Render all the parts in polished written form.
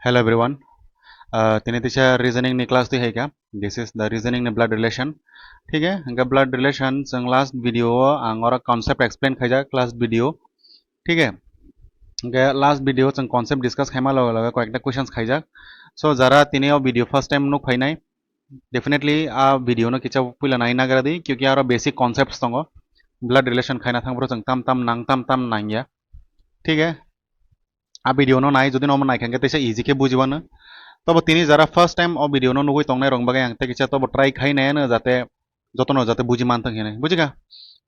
Hello everyone. Tini tisha reasoning ni class di hai kya? This is the reasoning ni blood relation. ठीक है इनका blood relation संग last video ang और concept explain खाई class video. ठीक है इनका last video संग concept discuss खाई माला लगा को एक questions खाई so जरा tini और video first time नुक खाई नहीं definitely आ video नो किचा पुला नहीं ना करा दी क्योंकि यार basic concepts तंगो blood relation खाई ना थंग बरो संग tam tam नांग या ठीक है आ video नो नाई जो दिन ओमन नाई खाएंगे तो इसे easy के बुझवा ना तब তিনি যারা ফার্স্ট টাইম ও ভিডিও নো নুগুই তংনাই রং বাগাই আংতে কিছা তব ট্রাই খাই না যাতে যতন যাতে বুঝি মানতাং হেনে বুঝিগা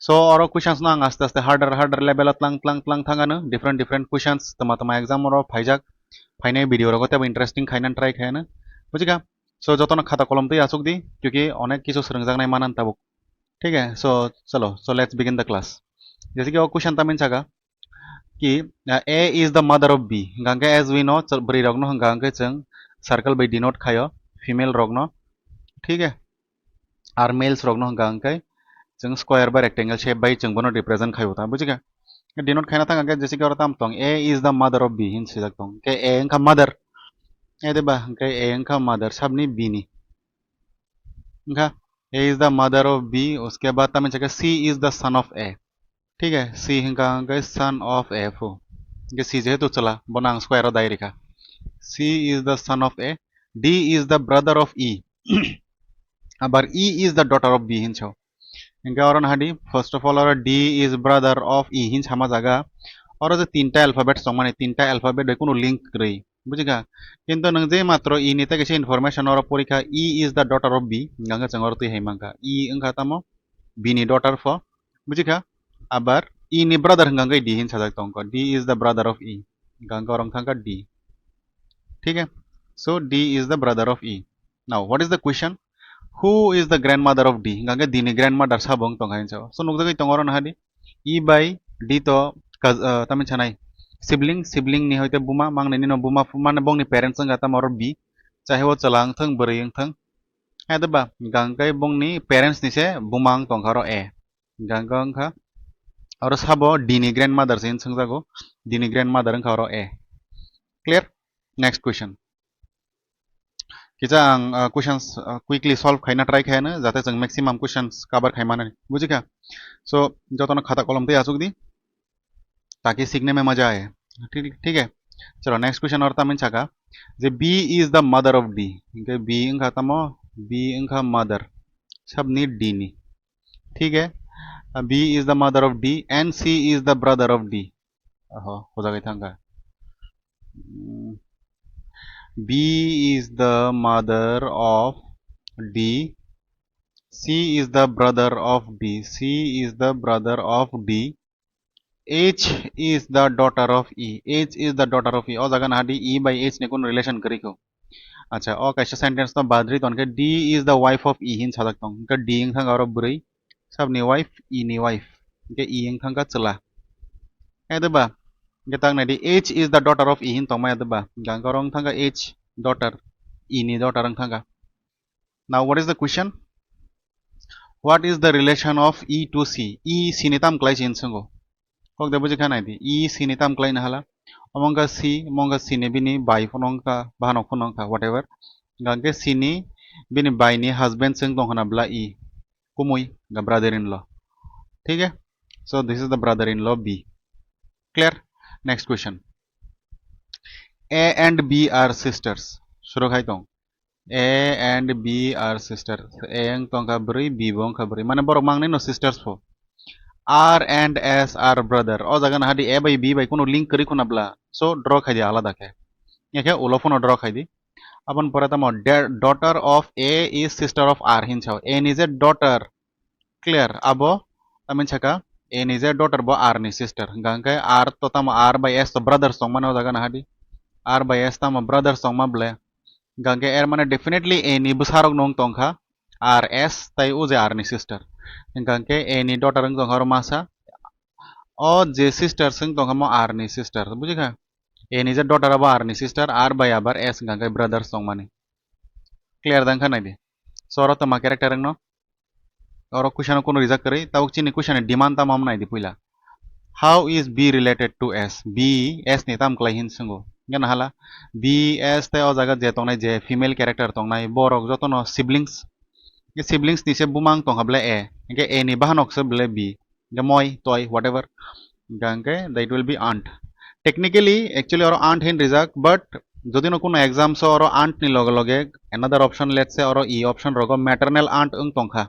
সো অর কুয়েশনস না আস্তে আস্তে হার্ডার লেভেল ত্লাং থাঙ্গানো ডিফারেন্ট কুয়েশনস তমা एग्जाम रो फाइजाक फाइनाय ভিডিও রগতে ইন্টারেস্টিং খাইনান ট্রাই খায়না বুঝিগা सो যতন खाता कलम तै आसुक दी क्योंकि अनेक किछु सरंजागनाय मानन ताबुक ठीक है so let's begin the class जैसे कि वो क्वेश्चन तमिन छागा कि A is the mother of B गांगे as we know बरी रगनो गांगे चंग सर्कल बाय डिनोट खायो फीमेल रगनो ठीक है आर मेल्स रगनो गांगे चंग square by rectangle shape by चंग बनो रिप्रेजेंट खायो ता बुझिगा डिनोट खाना था गांगे जैसे कि और ताम तंग A is the mother of B हिन सिजक तंग के A का मदर ए देबा के A का मदर सबनी B नी इनका A is the mother of B उसके बाद तमिन छके C is the son of A ठीक है C हिंगा गांगे son of A फो के C जे तो चला बनांग स्क्वायर दाई रेखा C is the son of A. D is the brother of E. Abar E is the daughter of B hincho. इनका और हडी फर्स्ट ऑफ ऑल और D is brother of E Hinch हमा जागा और जो तीनटा अल्फाबेट सो माने तीनटा अल्फाबेट देखो लिंक रही बुझिगा किंतु नंग जे मात्र E निते किसी इनफॉरमेशन और परीक्षा E is the daughter of B Ganga Changar तुई है मंगा E इंगा तमो B नि daughter फो बुझिगा abar E ni brother Ganga D Hinch जागा तंको D is the brother of E Ganga और थंका D ठीक है so D is the brother of E now what is the question who is the grandmother of D gangga D ni grandmother sabong tong hain so so nugda tongoron hadi E by D to tamin chanai sibling ni hoite buma mang ni no buma man bong ni parents nga tam or B chahe wo chalang thang bering thang ada ba gangga bong ni parents ni se bumang tong haro A gangga angka और sabo D ni grandmother sin sangjago D ni grandmother angka haro A clear next question kita ang questions quickly solve खाइना try खायना जाते जों maximum questions cover खाइमाने बुझिका सो जतन खाता कलम ते आसुक दी ताकि सीखने में मजा आए ठीक है चलो नेक्स्ट क्वेश्चन और तमिन छाका जे B is the mother of D इनके B इंखा तमो B इंखा mother सब नी D नी ठीक है B is the mother of D and C is the brother of D हो जाएगा Thanga B is the mother of D. C is the brother of D. C is the brother of D. H is the daughter of E. H is the daughter of E. और जगह ना D E by H ने कौन relation करी क्यों? अच्छा और कैसे सेंटेंस तो बादरी तो उनके D is the wife of E हिंसा सकता हूँ उनका D इंखा का और बुरी सब नी wife E नी wife उनके E इंखा का चला है तो बा kita nadi H is the daughter of E hin tong mai adba gang korong thanga H daughter E ni daughter ang thanga now what is the question what is the relation of E to C E sinitam klai chin sango kok debu jikha di E sinitam klai na hala amonga C ne bini bai phonong ka bahanok phonong ka whatever gang ke C ni bini bai ni husband sing tong hana bla E kumui ga brother in law ठीक है so this is the brother in law B clear next question A and B are sisters शुरू खाई तो A and B are sisters A yang tong kabri B bong kabri mana borok mang no sisters fo R and S are brother o jagan hadi A by B by kono link kari kuna bla so draw khai di alada ke ya ke ulofono draw khai di अपन परातम daughter of A is sister of R hin chao A is a daughter clear abo tamen chaka A is a daughter bo R ni sister gangkai R to tam R by S to brother song mana jagan hadi R by S tam brother song ma ble gangkai R mana definitely A ni besarok nong tongkha R S tai uze R ni sister gangkai A ni daughter ng tong haro masa o je sister sing tong mo R ni sister buji kha A ni je daughter aba R ni sister R by abar S gangkai brother song mane clear dang kha nai di soro to ma character ng no और question को reject करे तब चिनी question demand तम हम नाइ दि पुइला how is B related to S B S ने तम क्लाइ हिन संगो gana hala BS te o jaga je tongnai je female character tongnai borok jotono siblings ge siblings ni se bumang tong hable ge a ni bahanok se ble b ge moi toy whatever ganke that will be aunt technically actually or aunt hin rijak but যদি no কোনো exams or aunt ni log loge another option let's say or e option rogo maternal aunt ung tongkha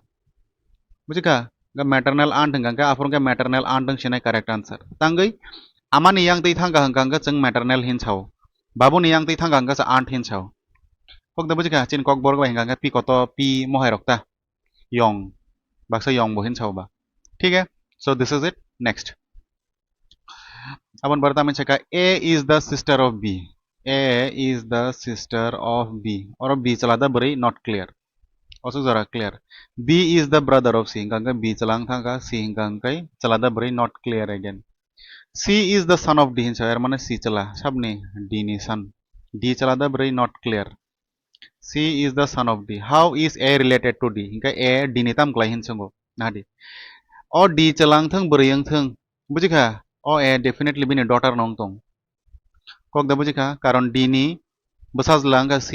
bujika ga maternal aunt hingka afron ga maternal aunt ung sine correct answer tangai amani yang tei thanga hingka jeng maternal hin chau babu ni yang tei thanga hingka sa aunt hin chau kok da bujika chin kok borgo hingka pi koto pi mohai rokta yong baksa yong bo hin chau ba ठीक है so this is it next अपन बढ़ता में चेका A is the sister of B A is the sister of B और B चला था बड़ी not clear also जरा clear B is the brother of C Ganga B चलांग था का C गंगा चला था बड़ी not clear again C is the son of D हिंसा यार माने C चला सब ने D नि son D चला था बड़ी not clear C is the son of D how is A related to D हिंका A D नि तम क्लाइ हिंसा गो ना D और D चलांग थंग बड़ी यंग थंग बुझी का o a definitely bini daughter nong tong kok da buji kha karon d ni besaz lang ka c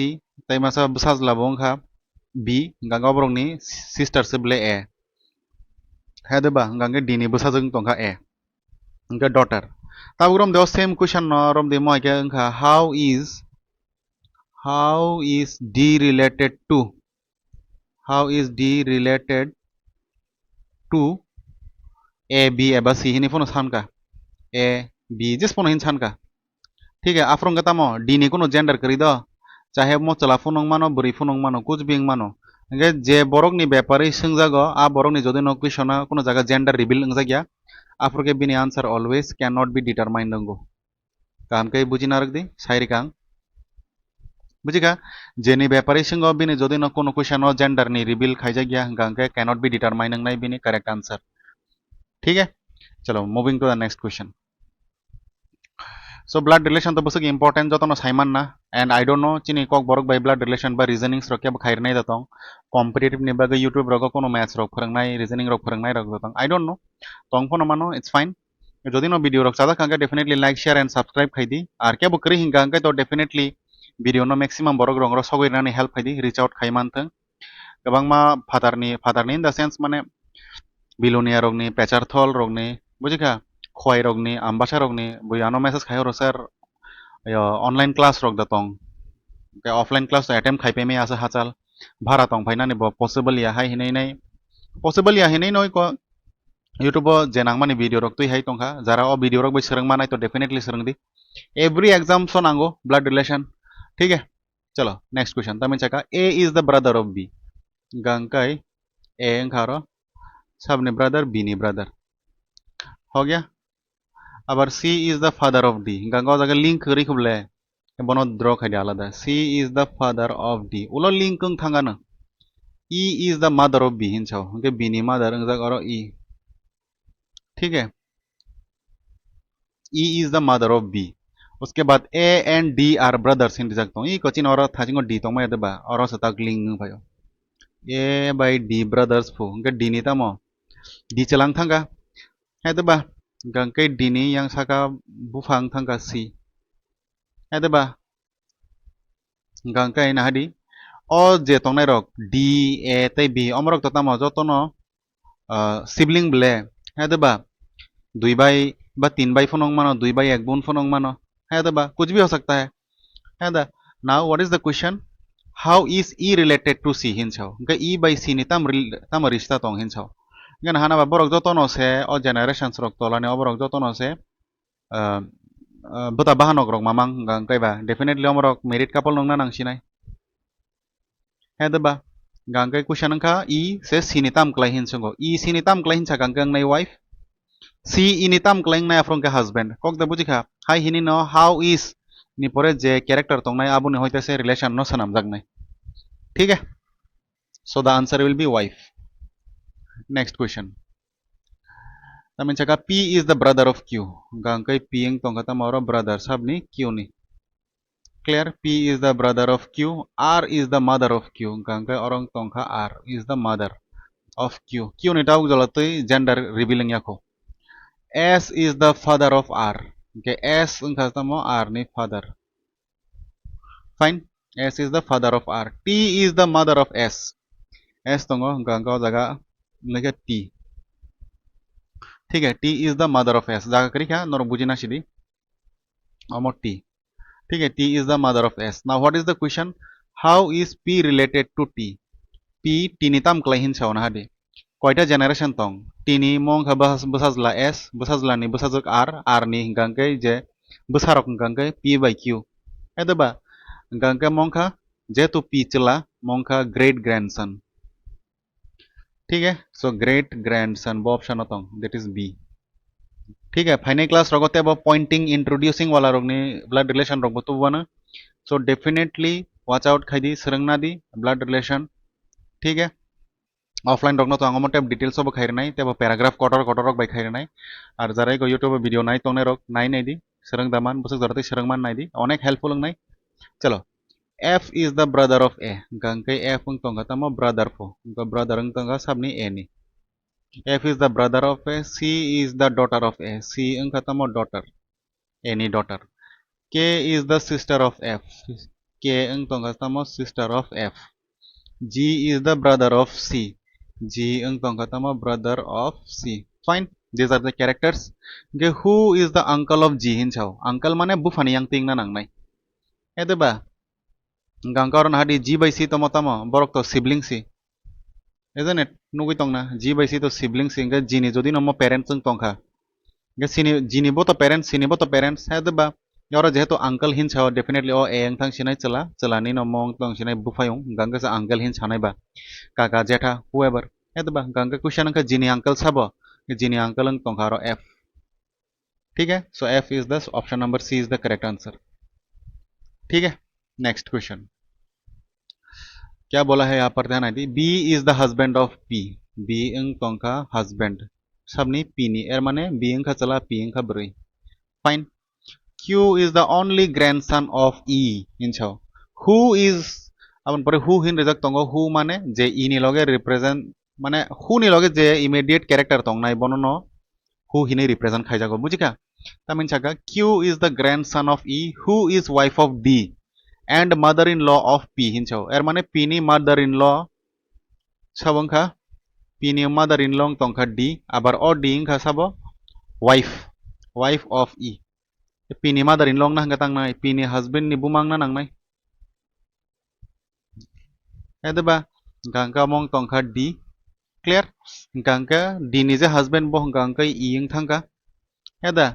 tai masa besaz la bong kha b ganga borong ni sister se ble a ha de ba ganga d ni besaz ung tong kha a nga daughter ta rom de same question no rom de mo ke kha how is d related to how is d related to a b eba c hini phono san ka A B जिस phone हिंसान का ठीक है आफ्रों का मो D नी कोनो gender करी दो चाहे मो चला फोनों मानो बुरी फोनों मानो कुछ भी मानो इंगे जे बोरक नि व्यापारी संजागो आ बोरक नि जदि नो क्वेश्चन कोनो जगह जेंडर रिवील नंजा गया आफ्रो के बिनी answer always can not be determined नंगो काम के बुझी ना रख दी शायरी कांग बुझिका जेनी व्यापारी संगो बिनी जदि नो कोनो क्वेश्चन जेंडर नि रिवील खाइजा गया गांग के कैन नॉट बी डिटरमाइंड नंगनाय बिनी करेक्ट आंसर ठीक है चलो moving to the next question so blood relation to busuk important joto no saiman na and I don't know chini kok borok by blood relation ba reasoning rok ke khair nai datong competitive ni ba youtube rok kono maths rok phorangnai reasoning rok phorangnai rok datong I don't know tong phono mano it's fine jodi no video rok sada kangka definitely like share and subscribe khaidi ar ke bukri hinga angka to definitely video no maximum borok rong ro sogoi nani help khaidi reach out khaiman thang gabang ma father ni in the sense mane bilonia rok ni pechar thol rok ni bujika khoi rok ni ambasa rok ni buyano message khayo ro sir online class rok datong ke offline class attempt khai pe me asa hachal bhara tong phaina ni bo possible ya hai hinai nai possible ya hinai noi ko youtube jenang mani video rok tui hai tongkha jara o video rok bai serang manai to definitely serang di every exam so nango blood relation ठीक है चलो next question तमिन चका A is the brother of B गंkai A ngaro सब ने brother B ni brother हो गया আবার C is the father of D Ganga জায়গা লিংক করি খুবলে বন ড্র খাইলে আলাদা C is the father of D উলো লিংক কং থাঙ্গানো E is the mother of B हिंसाओ उनके B ni mother अंगजा करो E ठीक है E is the mother of B उसके बाद A and D are brothers Hindi सकता हूँ ये कोचिन और था जिंको D तो मैं यदि बा और सताक लिंक भायो A by D brothers फो उनके D ni तमो D चलांग थांगा है तो बा gangkai dini yang saka bufang thangka si ada ba gangkai na hadi o je tongnai rok d a tai b omrok to tamo jotono sibling ble ada ba 2 by বা 3 by phonong mano 2 by 1 bun phonong mano ada ba kuch bhi ho sakta hai ada now what is the question how is e related to c hinchao ga e by c ni tam rishta tong hinchao gan hana ba borok jotono se o generations rok tolani oborok jotono se bota bahanok rok mamang gangkai ba definitely omrok merit couple nongna nangsinai heda ba gangkai question angka e se sinitam klai hin sungo e sinitam klai hin ganggang nai wife c initam klai nai afrong ke husband kok da bujikha hai hini no how is ni pore je character tongnai abuni hoitase relation no sanam jagnai ठीक है so the answer will be wife next question tamin chaka P is the brother of Q gangkai P ing tong kata moro brother sabni Q ni clear P is the brother of Q R is the mother of Q gangkai orang tongkha R is the mother of Q Q ni tau jolatoi gender revealing yako S is the father of R okay S ung kata mo R ni father Fine. S is the father of R. T is the mother of S. S tongo gangko jaga leke T. ठीक है. T is the mother of S. जागा करी क्या नोर बुझिना सिदी Amo T. ठीक है. T is the mother of S. Now what is the question? How is P related to T? P T ni tam klai hin sauna hadi. Koita generation tong. T ni mong ka besazla S, besazla ni besazuk R ni hingangkai je besarok hingangkai P by Q. Ada ba? Hingangkai mong ka जेहेतु P चला mong ka great grandson. ठीक है. So great grandson वो option होता हूँ. That is B. ठीक है. Final class रगोते अब पॉइंटिंग इंट्रोड्यूसिंग वाला रोगनी ब्लड रिलेशन रोग तो बना. सो डेफिनेटली वॉच आउट खाई दी सरंगना दी ब्लड रिलेशन. ठीक है. ऑफलाइन रोगना तो आंगो टेब डिटेल्स सब खाई रनाई तेब पैराग्राफ कटर कटर रोग बाई खाई रनाई और जरा को यूट्यूब वीडियो नाई तो रोग नाई नहीं दी सरंग दामान बस जरते सरंगमान नाई दी अनेक हेल्पफुल नाई. चलो. F is the brother of A. Gangkai F ung tongga tamo brother fo. Ungka brother ung tongga sabni A ni. F is the brother of A. C is the daughter of A. C ungka tamo daughter. A ni daughter. K is the sister of F. K ung tongga tamo sister of F. G is the brother of C. G ung tongga tamo brother of C. Fine. These are the characters. Okay, who is the uncle of G hin chao? Uncle mane bufani yang ting na nang nai. Ede ba? Gangkaron hadi G by C tomo tamo borok to sibling C. Isn't it? Nugui tong na G by C to sibling C nga G ni jodi nomo parents ung tong kha. Nga C ni G ni bo to parents C ni bo to parents ede ba? Yora jehetu uncle hin chao definitely o A ang thang sinai chala ni nomo tong sinai bufayung gangga sa uncle hin chanai ba. Kaka jetha whoever. Ede ba? Gangga question ang ka G ni uncle sabo. G ni uncle ung tong kharo F. ठीक है. So F is the option number C is the correct answer. ठीक है. Next question. क्या बोला है यहाँ पर ध्यान आती B is the husband of P. B इंग तोंका हस्बैंड सबनी पी नि एर माने बी इंग चला पी इंग ब्रै. Fine. Q is the only grandson of E इनछाव. हु इज अपन परे हु हिन रिजक तोंगो हु माने जे ई नि लगे रिप्रेजेंट माने हु नि लगे जे इमीडिएट कैरेक्टर तोंग नाइ बननो हु हिने रिप्रेजेंट खाइजागो बुझिका. तामिन छाका Q is the grandson of E who is wife of D and mother-in-law of P hinchau. Er mane P ni mother-in-law sabongkha P ni mother-in-law tongkha D abar o D ingkha sabo wife of E. P ni mother-in-law na hanggatang nai P ni husband ni bumang na nang nai. Ede ba gangka mong tongkha D. Clear? Gangka D ni je husband bo gangka E ing thangka. Eda.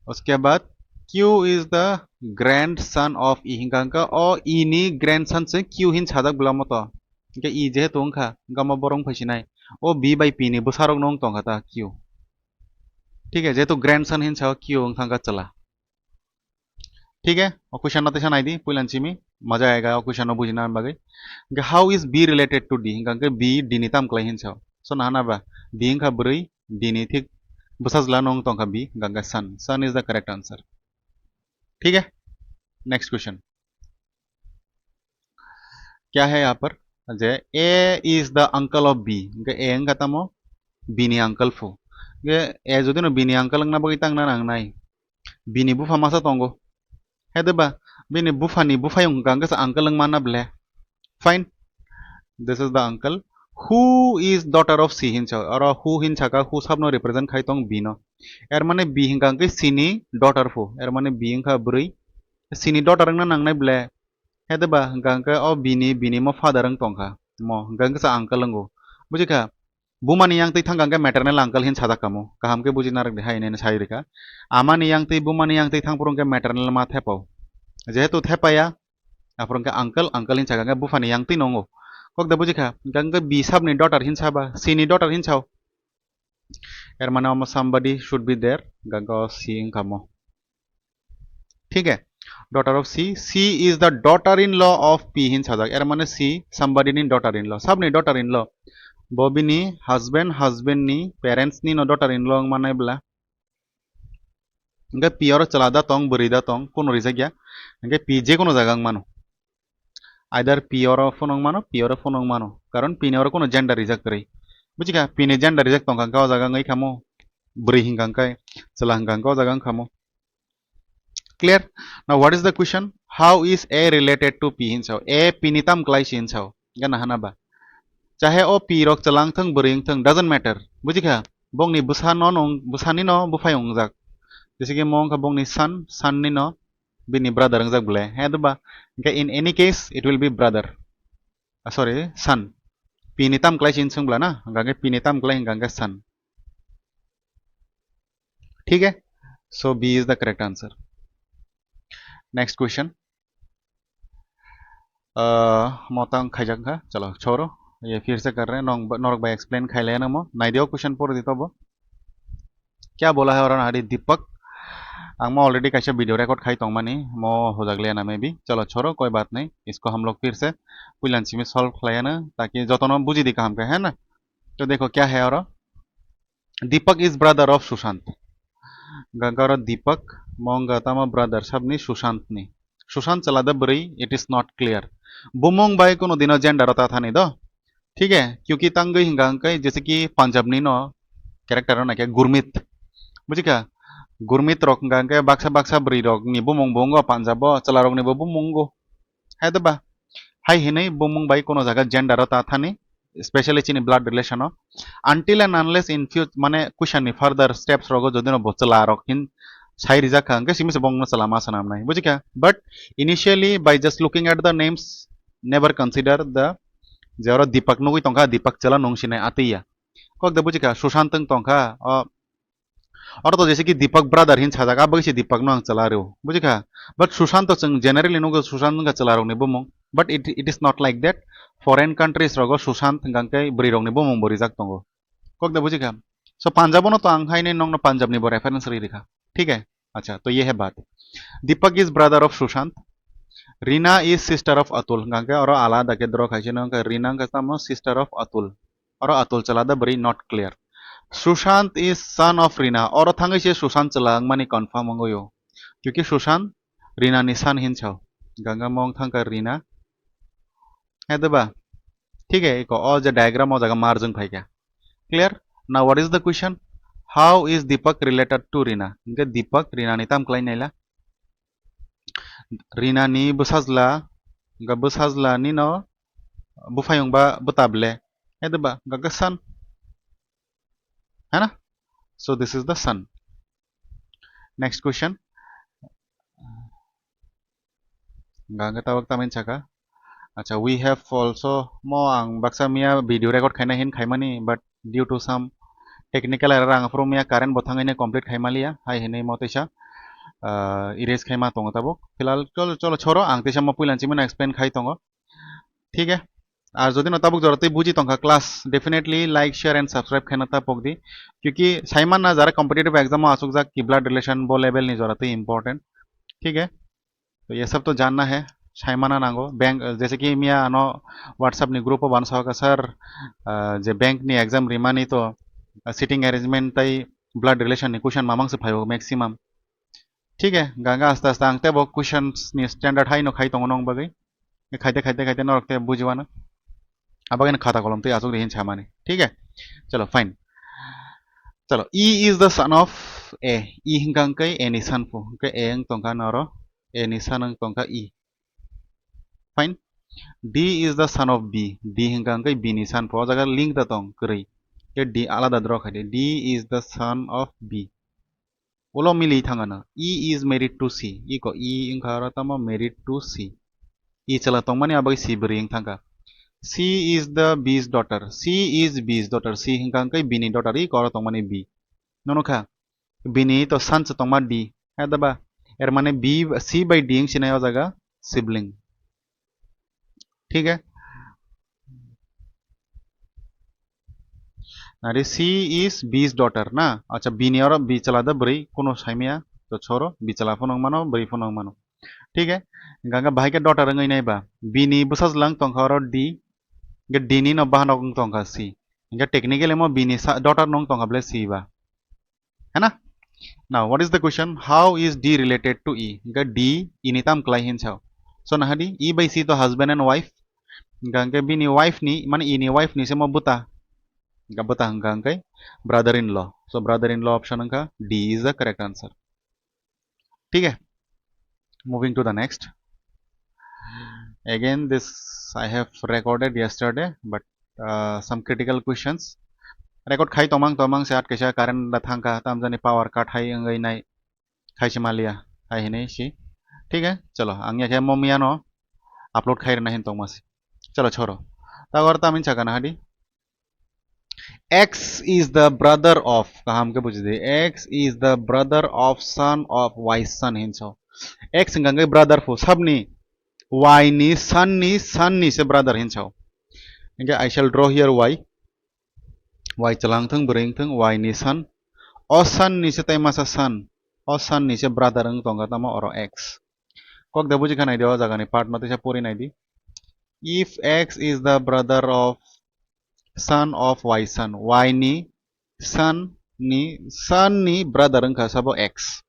उसके बाद Q is the grandson of E hingga o E ni grandson se Q hin chadak bulamo to hingga E je tongkha hingga ma borong phasinai o B by P ni busarok nong tongkha ta Q. ठीक है जेहेतु grandson hin chaw Q hingga चला. ठीक है. और question notation आई दी पुइलांची में मजा आएगा और क्वेश्चन बुझना बागे. How is B related to D hingga B D ni tam klai hin chaw. So na ba B hingga ब्रै D ni thik busazla nong tongkha B hingga son is the correct answer. ठीक है. Next question क्या है यहाँ पर जे A is the uncle of B A ang katamo b ni uncle fo ए jodi no b ni uncle na bagi tang na nang nai b ni bufa masa tongo hede ba b ni bufa ni bufa yung ganga sa uncle ang mana ble. Fine. This is the uncle. Who is daughter of C hin cha or who hin cha ka who sab no represent khai tong b no er mane b hin gang C ni daughter fo er mane b hin kha brui C ni daughter ang na nang nai ble. Hede ba gangka o bini mo father ang tongkha mo gangka sa uncle anggo bujika bumani yang tei thang gangka maternal uncle hin sada kamo kaham ke buji narak hai ne sai reka amani yang tei bumani yang tei thang purung ke maternal ma thepau jehetu thepaya aprung ke uncle hin saga bufani yang tei nongo kok da bujika gangka b sab ni daughter hin saba C ni daughter hin chau er mana somebody should be there gangka C ing kamo. ठीक है. Daughter of C. C is the daughter-in-law of P hin sajak. Er mane C somebody ni daughter-in-law. Sab ni daughter-in-law. Bobby ni husband ni parents ni no daughter-in-law mane bla. Enggak P or chalada tong berida tong kono rizak ya. Enggak P je kono jagang mano. Either P or phonong mano P or phonong mano. Karon P ni or kono gender rizak kari. Bujika P ni gender rizak tong kangkau jagang ngai kamo. Beri hinggang kai celah hinggang kau jagang kamo. Clear? Now what is the question? how is A related to P hinsau A P ni tam klai si hinsau gana hana ba chahe o P rok chalang thang bring thang doesn't matter bujika bong ni busan no nong busani no bufai ongjak jese ki mong ka bong ni son ni no bini brother ongjak bule he ba in any case it will be brother sorry son P ni tam klai si hinsung bla na hangga P ni tam klai hangga son ठीक है so B is the correct answer next question मोतंग खाइजक का चलो छोड़ो ये फिर से कर रहे हैं नॉर्क भाई एक्सप्लेन खाई लेना मो नाइडियो क्वेश्चन पूरा देता वो क्या बोला है और हमारी दीपक आंग ऑलरेडी कैसे वीडियो रिकॉर्ड खाई तो मनी मो हो जागले ना में भी चलो छोड़ो कोई बात नहीं इसको हम लोग फिर से पुलंसी में सॉल्व खाया ना ताकि जो तो बुझी दिखा हमका है ना तो देखो क्या है और Deepak is brother of Sushant गंगा दीपक मोंगा तमा ब्रदर सबनी सुशांत नी सुशांत चला द बरी इट इज नॉट क्लियर बुमोंग बाई कोनो दिनो जेंडर होता था नहीं दो ठीक है क्योंकि तंग हिंगा जैसे कि पंजाब नी नो कैरेक्टर ना क्या गुरमीत बुझी क्या गुरमीत रok के बाक्सा बाक्सा बरी रok ni बुमोंग बोंगो पंजाब चला रok ni बुमोंगो है तो बा हाई हिने बुमोंग बाई कोनो जगह जेंडर होता था नहीं स्पेशली चिनी ब्लड रिलेशन हो until and unless in future माने क्वेश्चन नि फर्दर स्टेप्स रगो जो दिनो बोचला रok hin sai rijak khang ke simis bong na salama sanam nai buji kya but initially by just looking at the names never consider the jero deepak nugui tongkha deepak chala nongsinai atiya kok da buji kya sushant tongkha और तो जैसे कि दीपक brother हिन छाजा का बगसी दीपक no चला रहे हो बुझे का बट सुशांत तो जनरली नो सुशांत का चला रहे हो बुमो but it is not like that foreign countries रगो सुशांत गंके बरी रंग ने बुमो बरी जाक तंगो कक दा बुझे का सो पंजाब नो तो आंखाई ने नंग पंजाब नि बो रेफरेंस री लिखा ठीक है अच्छा तो ये है बात Deepak is brother of Sushant Reena is sister of Atul गंके और आलादा के द्रो खाइसे नो रीना का तम सिस्टर ऑफ अतुल और अतुल चला दा बरी not clear Sushant is son of Reena और थांगे से सुशांत चलांग मानी कंफर्म होंगे यो क्योंकि सुशांत रीना नि सन हिन छाव गंगा मोंग थांगा रीना है दबा ठीक है इको और जो डायग्राम हो जाएगा मार्जिन भाई क्या clear now what is the question how is Deepak related to Reena इनके दीपक रीना नि ताम क्लाइन नैला रीना नि बसाजला गा बसाजला नि नो बुफायोंग बा बताबले है दबा गगा सन है ना so this is the sun next question ganga tawak tamin chaka acha we have also mo ang baksa mia video record khaina hin khaimani but due to some technical error ang from mia current bothang ine complete khaimalia hai hene motesa erase khaima tongo tabok filal cholo cholo choro ang tesa mo puilanchi mana explain khai tongo ठीक है আর যদি নতাবুক জরতে বুঝি তঙ্কা class definitely like share and subscribe खाना था पोक दी क्योंकि साइमन ना जरा कॉम्पिटिटिव एग्जाम आसुक जा की ब्लड रिलेशन बो लेवल नहीं जरूरत है इंपॉर्टेंट ठीक है तो ये सब तो जानना है साइमना नांगो बैंक जैसे कि मिया नो व्हाट्सएप नि ग्रुप बन सका सर जे बैंक नि एग्जाम रिमानी तो सिटिंग अरेंजमेंट तई ब्लड रिलेशन नि क्वेश्चन मामंग से फायो मैक्सिमम ठीक है गंगा आस्ते आस्ते आंगते बो क्वेश्चंस नि स्टैंडर्ड हाई नो खाई तो नंग बगै खाइते खाइते खाइते न रखते बुझवाना अब अगर खाता कॉलम तो आसुक रही छामाने ठीक है चलो फाइन चलो E is the son of A E हिंगा कई ए नि सन फो के ए अंग तंका नरो ए नि सन अंग तंका E fine D is the son of B D हिंगा कई बी नि सन फो जगह लिंक द तंग करै के डी आलादा द्र खादे D is the son of B उलो मिली थांगाना E is married to C E को ई इंगा तमा मैरिड टू सी ई चला तंग माने अब सी बरिंग थांगा C is the B's daughter. C is B's daughter. C hingkang kai B ni daughter i koro tong mane B. Nono kha. B ni to son tong ma D. है दबा एर माने B C by D इंग सिनायो जगह sibling ठीक है अरे C is B's daughter ना अच्छा B ni और B चला द बरी कोनो साइमिया तो छोरो B चला फोनों मानो बरी फोनों मानो ठीक है गंगा भाई के डॉटर रंग नहीं बा B ni busas lang tong खरो D इनके D ni no bah nong tong का C इनके टेक्निकली मो B ni डॉटर नong tong का ब्ले C बा है ना now what is the question how is D related to E इनका D ini tam klai hin chao so nah di E by C तो husband and wife इनके B ni wife ni माने E ni wife ni से मो बुता इनका बुता इनके brother in law so brother in law option इनका D is the correct answer ठीक है moving to the next Again, this I have recorded yesterday, but some critical questions. Record khai tomang sehat kaisa current datang ka tam jani power cut hai ngai nai khai malia hai ne si. ठीक है चलो आंगे क्या मोमिया no upload खाई रहे हैं तो मसी चलो छोड़ो तब तामिन चकना हडी X is the brother of कहा हमके पूछ दे X is the brother of son of Y son हिंसो X Gange brother फो सब नी Y नी son नी से brother हिंसो इनके I shall draw here Y चलांग थंग बरेंग थंग Y knee son o son नी से तय मसा son o son नी से brother अंग तोंगा तमा और X कौक दबुजी खाना दिया जागा नी पार्ट मते से पूरी नहीं दी if X is the brother of son of Y son ni son ni brother ka sabo X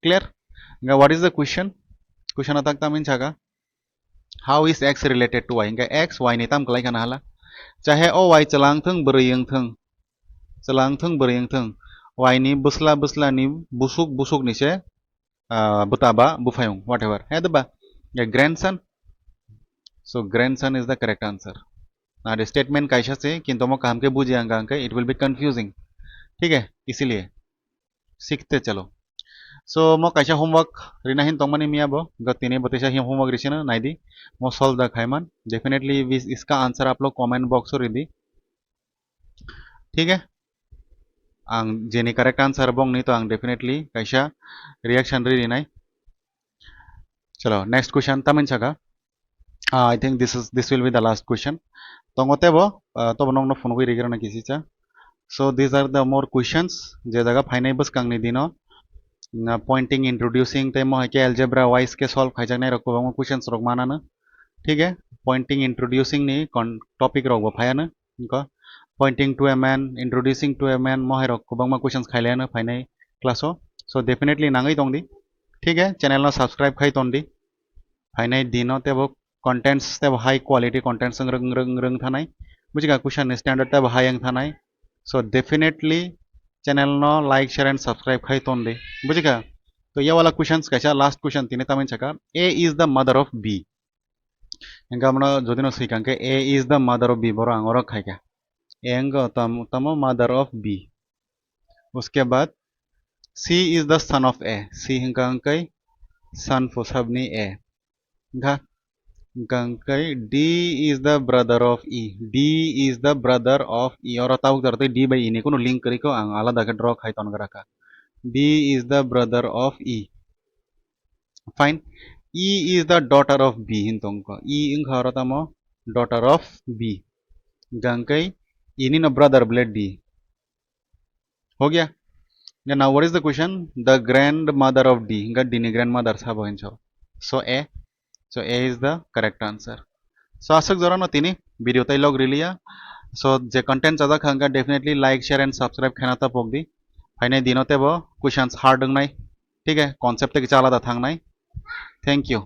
clear nga what is the question atak tam in chaga how is X related to Y nga X Y ni tam kalai kana hala chahe o Y chalang thung beriyang thung Y ni busla ni busuk ni se butaba bufayung whatever hai ba ya grandson so grandson is the correct answer now the statement कैसा से किंतु मो काम के बुझे अंका it will be confusing ठीक है इसीलिए सीखते चलो so मो कैसा homework रिना हिन तोंगमनी मिया बो गतिने बतेसा हिम homework रिसिना नाइदी मो solve द खाइमान definitely इसका आंसर आप लोग comment box और रिदी ठीक है आं जेनी करेक्ट आंसर बोंग नहीं तो आं definitely कैसा reaction रिदी नाइ चलो next question तमिन चगा I think this will be the last question tongote bo to bonong no phone ko rigero na kisicha so these are the more questions je jaga phainai bus kangni dino pointing introducing te mo ke algebra wise ke solve khai janai rok bang questions rok mana na ठीक है pointing introducing ni topic rok bo phaya na ko pointing to a man introducing to a man mo hai rok bang questions khai le na phainai class o so definitely nangai tong di ठीक है channel no subscribe khai ton di phainai dino te bo contents te high quality contents reng thanai बुझिका question standard ते high अंग थानाई so definitely channel नो like share and subscribe खाई तोन दे बुझिका तो ये वाला क्वेश्चन कैसा लास्ट क्वेश्चन तीन तमिन छका A is the mother of B इंगा हमनो जोदिनो सिकां के A is the mother of B बरो आंगरो खाई क्या एंग तमो मदर ऑफ बी उसके बाद सी इज द सन ऑफ ए सी हिंगा अंकै सन फो सबनी ए इंगा गंकै D is the brother of E. D is the brother of E. और ताऊ करते D by E ने कोनो लिंक करी को आला दाके ड्रॉ खाई तोन करा का D is the brother of E. Fine. E is the daughter of B हिन तों को E इंग हरा तमो daughter of B. गंकै E नी न brother ब्लेड D. हो गया now what is the question the grandmother of D इंगा D knee grandmother Sabo हिंचो so A is the correct answer. So आशक जरा न तिनी वीडियो तै लग रिलिया so जे कंटेंट ज्यादा खांगा definitely like share and subscribe खाना ता पोक दी फाइने दिनोते बो क्वेश्चंस हार्ड नाइ ठीक है कॉन्सेप्ट के चाला दा थांग नाइ थैंक यू